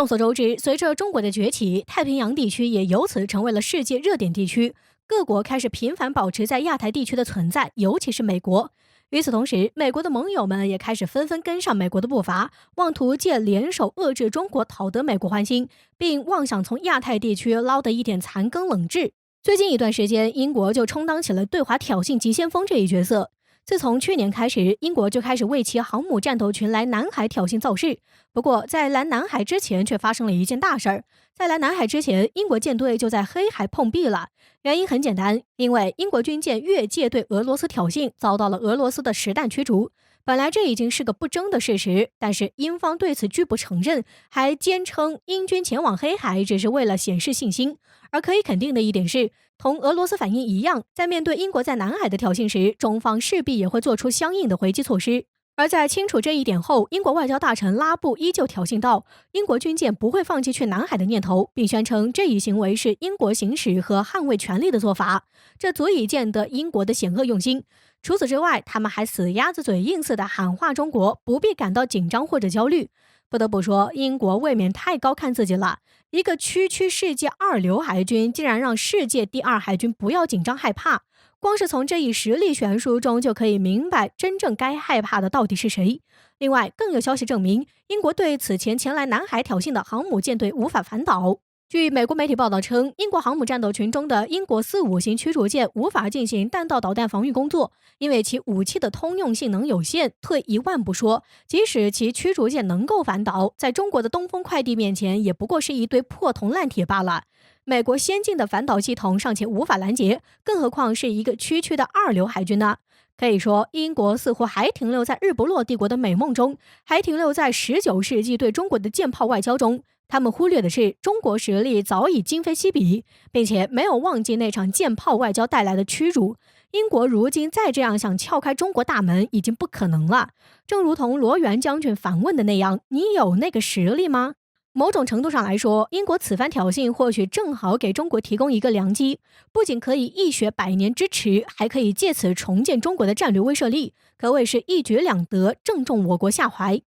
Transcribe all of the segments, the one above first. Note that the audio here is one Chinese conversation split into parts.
众所周知，随着中国的崛起，太平洋地区也由此成为了世界热点地区，各国开始频繁保持在亚太地区的存在，尤其是美国。与此同时，美国的盟友们也开始纷纷跟上美国的步伐，妄图借联手遏制中国讨得美国欢心，并妄想从亚太地区捞得一点残羹冷炙。最近一段时间，英国就充当起了对华挑衅急先锋这一角色。自从去年开始，英国就开始为其航母战斗群来南海挑衅造势。不过，在来南海之前，却发生了一件大事儿。在来南海之前，英国舰队就在黑海碰壁了。原因很简单，因为英国军舰越界对俄罗斯挑衅，遭到了俄罗斯的实弹驱逐。本来这已经是个不争的事实，但是英方对此拒不承认，还坚称英军前往黑海只是为了显示信心。而可以肯定的一点是，同俄罗斯反应一样，在面对英国在南海的挑衅时，中方势必也会做出相应的回击措施。而在清楚这一点后，英国外交大臣拉布依旧挑衅道，英国军舰不会放弃去南海的念头，并宣称这一行为是英国行使和捍卫权利的做法，这足以见得英国的险恶用心。除此之外，他们还死鸭子嘴硬似的喊话中国不必感到紧张或者焦虑。不得不说，英国未免太高看自己了，一个区世界二流海军竟然让世界第二海军不要紧张害怕。光是从这一实力悬殊中就可以明白真正该害怕的到底是谁。另外，更有消息证明，英国对此前前来南海挑衅的航母舰队无法反导。据美国媒体报道称，英国航母战斗群中的英国4-5型驱逐舰无法进行弹道导弹防御工作，因为其武器的通用性能有限。退一万步说，即使其驱逐舰能够反导，在中国的东风快递面前，也不过是一堆破铜烂铁罢了。美国先进的反导系统尚且无法拦截，更何况是一个区的二流海军呢？可以说，英国似乎还停留在日不落帝国的美梦中，还停留在19世纪对中国的舰炮外交中。他们忽略的是，中国实力早已今非昔比，并且没有忘记那场舰炮外交带来的屈辱。英国如今再这样想撬开中国大门已经不可能了。正如同罗源将军反问的那样，你有那个实力吗？某种程度上来说，英国此番挑衅或许正好给中国提供一个良机，不仅可以一雪百年之耻，还可以借此重建中国的战略威慑力，可谓是一举两得，正中我国下怀。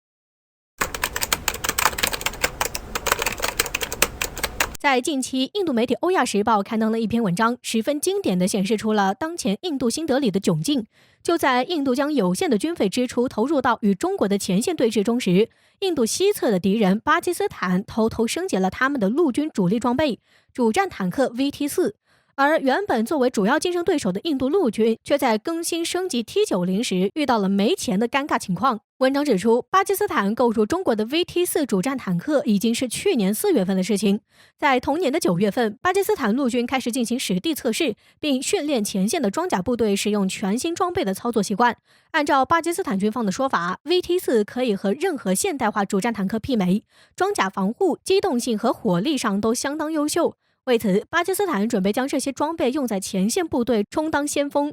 在近期，印度媒体《欧亚时报》刊登了一篇文章，十分经典地显示出了当前印度新德里的窘境。就在印度将有限的军费支出投入到与中国的前线对峙中时，印度西侧的敌人巴基斯坦偷偷升级了他们的陆军主力装备——主战坦克 VT4。而原本作为主要竞争对手的印度陆军，却在更新升级 T90 时遇到了没钱的尴尬情况。文章指出，巴基斯坦购入中国的 VT4 主战坦克已经是去年4月份的事情。在同年的9月份，巴基斯坦陆军开始进行实地测试，并训练前线的装甲部队使用全新装备的操作习惯。按照巴基斯坦军方的说法， VT4 可以和任何现代化主战坦克媲美，装甲防护、机动性和火力上都相当优秀。为此，巴基斯坦准备将这些装备用在前线部队，充当先锋。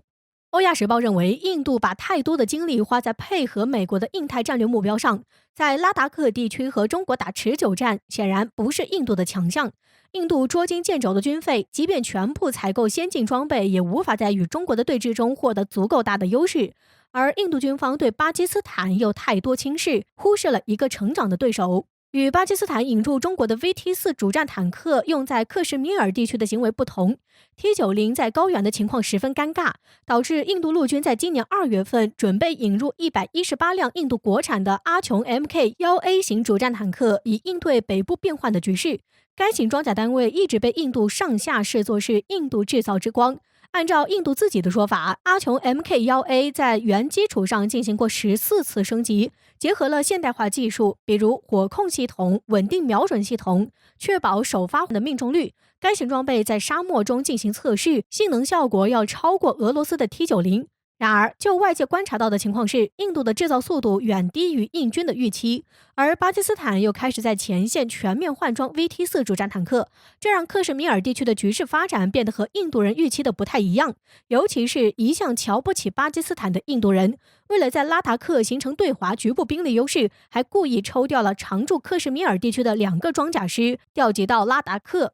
欧亚时报认为，印度把太多的精力花在配合美国的印太战略目标上，在拉达克地区和中国打持久战，显然不是印度的强项。印度捉襟见肘的军费，即便全部采购先进装备，也无法在与中国的对峙中获得足够大的优势。而印度军方对巴基斯坦又太多轻视，忽视了一个成长的对手。与巴基斯坦引入中国的 VT4 主战坦克用在克什米尔地区的行为不同， T90 在高原的情况十分尴尬，导致印度陆军在今年2月份准备引入118辆印度国产的阿琼 MK-1A 型主战坦克，以应对北部变换的局势。该型装甲单位一直被印度上下视作是印度制造之光。按照印度自己的说法，阿琼 MK-1A 在原基础上进行过14次升级，结合了现代化技术，比如火控系统、稳定瞄准系统，确保首发的命中率。该型装备在沙漠中进行测试，性能效果要超过俄罗斯的 T90。然而，就外界观察到的情况是，印度的制造速度远低于印军的预期，而巴基斯坦又开始在前线全面换装 VT4 主战坦克，这让克什米尔地区的局势发展变得和印度人预期的不太一样。尤其是一向瞧不起巴基斯坦的印度人，为了在拉达克形成对华局部兵力优势，还故意抽调了常驻克什米尔地区的2个装甲师，调集到拉达克。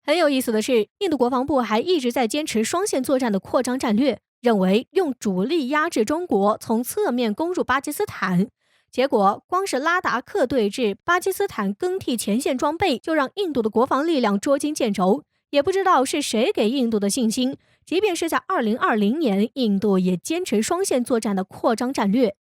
很有意思的是，印度国防部还一直在坚持双线作战的扩张战略，认为用主力压制中国，从侧面攻入巴基斯坦。结果，光是拉达克对峙，巴基斯坦更替前线装备，就让印度的国防力量捉襟见肘。也不知道是谁给印度的信心，即便是在2020年，印度也坚持双线作战的扩张战略。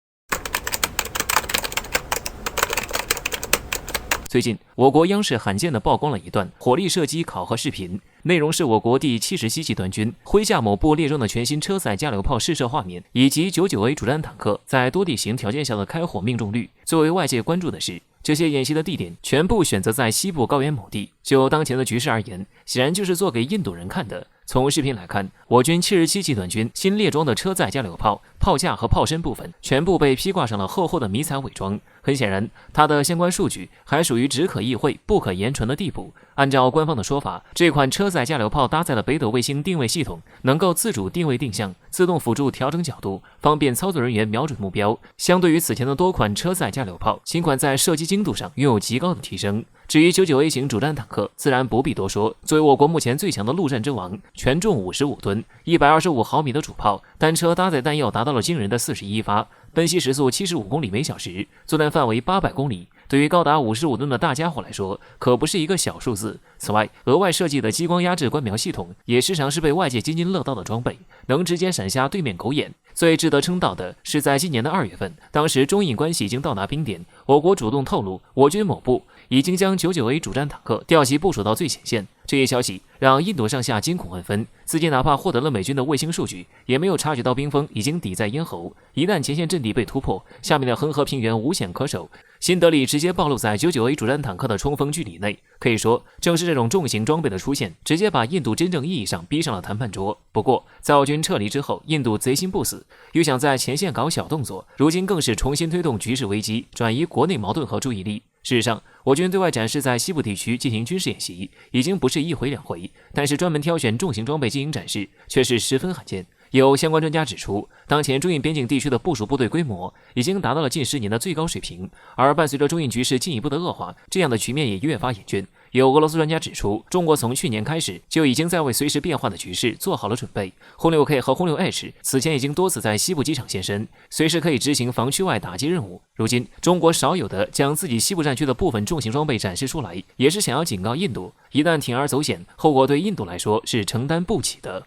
最近，我国央视罕见地曝光了一段火力射击考核视频，内容是我国第77集团军麾下某部列装的全新车载加榴炮试射画面，以及99A 主战坦克在多地形条件下的开火命中率。作为外界关注的是，这些演习的地点全部选择在西部高原某地。就当前的局势而言，显然就是做给印度人看的。从视频来看，我军77集团军新列装的车载加榴炮炮架和炮身部分全部被披挂上了厚厚的迷彩伪装。很显然，它的相关数据还属于只可意会不可言传的地步。按照官方的说法，这款车载加榴炮搭载了北斗卫星定位系统，能够自主定位定向，自动辅助调整角度，方便操作人员瞄准目标。相对于此前的多款车载加榴炮，新款在射击精度上拥有极高的提升。至于99A 型主战坦克，自然不必多说，作为我国目前最强的陆战之王，全重55吨，125毫米的主炮，单车搭载弹药达到了惊人的41发，奔袭时速75公里每小时，作战范围800公里。对于高达55吨的大家伙来说，可不是一个小数字。此外，额外设计的激光压制观瞄系统，也时常是被外界津津乐道的装备，能直接闪瞎对面狗眼。最值得称道的是，在今年的2月份，当时中印关系已经到达冰点，我国主动透露，我军某部已经将99A 主战坦克调集部署到最前线。这一消息让印度上下惊恐万分，自己哪怕获得了美军的卫星数据，也没有察觉到冰封已经抵在咽喉。一旦前线阵地被突破，下面的恒河平原无险可守。新德里直接暴露在99A 主战坦克的冲锋距离内，可以说正是这种重型装备的出现，直接把印度真正意义上逼上了谈判桌。不过，在我军撤离之后，印度贼心不死，又想在前线搞小动作，如今更是重新推动局势危机，转移国内矛盾和注意力。事实上，我军对外展示在西部地区进行军事演习，已经不是一回两回，但是专门挑选重型装备进行展示，却是十分罕见。有相关专家指出，当前中印边境地区的部署部队规模已经达到了近10年的最高水平，而伴随着中印局势进一步的恶化，这样的局面也越发严峻。有俄罗斯专家指出，中国从去年开始就已经在为随时变化的局势做好了准备。轰6K 和轰6H 此前已经多次在西部机场现身，随时可以执行防区外打击任务。如今，中国少有的将自己西部战区的部分重型装备展示出来，也是想要警告印度，一旦铤而走险，后果对印度来说是承担不起的。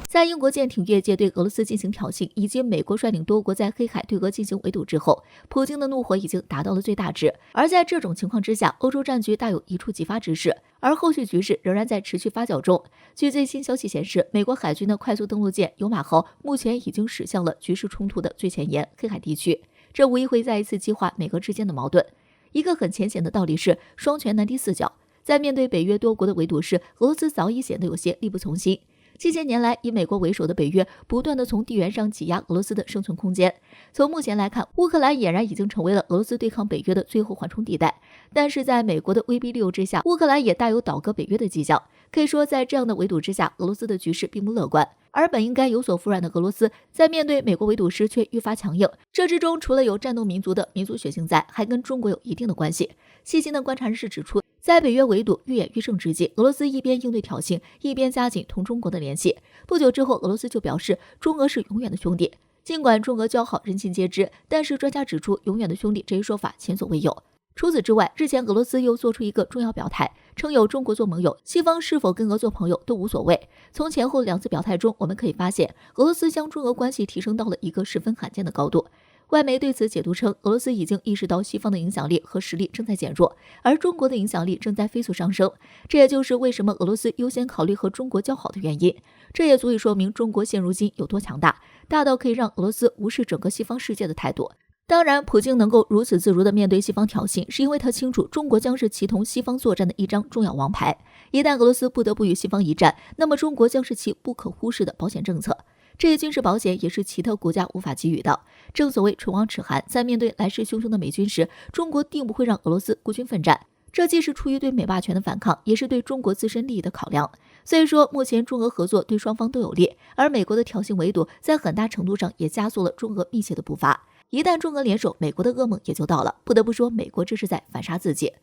在英国舰艇越界对俄罗斯进行挑衅，以及美国率领多国在黑海对俄进行围堵之后，普京的怒火已经达到了最大值。而在这种情况之下，欧洲战局大有一触即发之势，而后续局势仍然在持续发酵中。据最新消息显示，美国海军的快速登陆舰尤马号目前已经驶向了局势冲突的最前沿黑海地区，这无疑会再一次激化美俄之间的矛盾。一个很浅显的道理是，双拳难敌四脚。在面对北约多国的围堵时，俄罗斯早已显得有些力不从心。近些年来，以美国为首的北约不断地从地缘上挤压俄罗斯的生存空间。从目前来看，乌克兰俨然已经成为了俄罗斯对抗北约的最后缓冲地带。但是在美国的威逼利诱之下，乌克兰也大有倒戈北约的迹象。可以说，在这样的围堵之下，俄罗斯的局势并不乐观。而本应该有所服软的俄罗斯，在面对美国围堵时却愈发强硬。这之中除了有战斗民族的民族血性在，还跟中国有一定的关系。细心的观察人士指出，在北约围堵愈演愈盛之际，俄罗斯一边应对挑衅，一边加紧同中国的联系。不久之后，俄罗斯就表示中俄是永远的兄弟。尽管中俄交好人尽皆知，但是专家指出，永远的兄弟这一说法前所未有。除此之外，日前俄罗斯又做出一个重要表态，称有中国做盟友，西方是否跟俄做朋友都无所谓。从前后2次表态中，我们可以发现，俄罗斯将中俄关系提升到了一个十分罕见的高度。外媒对此解读称，俄罗斯已经意识到西方的影响力和实力正在减弱，而中国的影响力正在飞速上升。这也就是为什么俄罗斯优先考虑和中国交好的原因。这也足以说明中国现如今有多强大，大到可以让俄罗斯无视整个西方世界的态度。当然，普京能够如此自如地面对西方挑衅，是因为他清楚中国将是其同西方作战的一张重要王牌。一旦俄罗斯不得不与西方一战，那么中国将是其不可忽视的保险政策。这一军事保险也是其他国家无法给予的。正所谓唇亡齿寒，在面对来势汹汹的美军时，中国定不会让俄罗斯孤军奋战。这既是出于对美霸权的反抗，也是对中国自身利益的考量。所以说，目前中俄合作对双方都有利，而美国的挑衅围堵在很大程度上也加速了中俄密切的步伐。一旦中俄联手，美国的噩梦也就到了。不得不说，美国这是在反杀自己。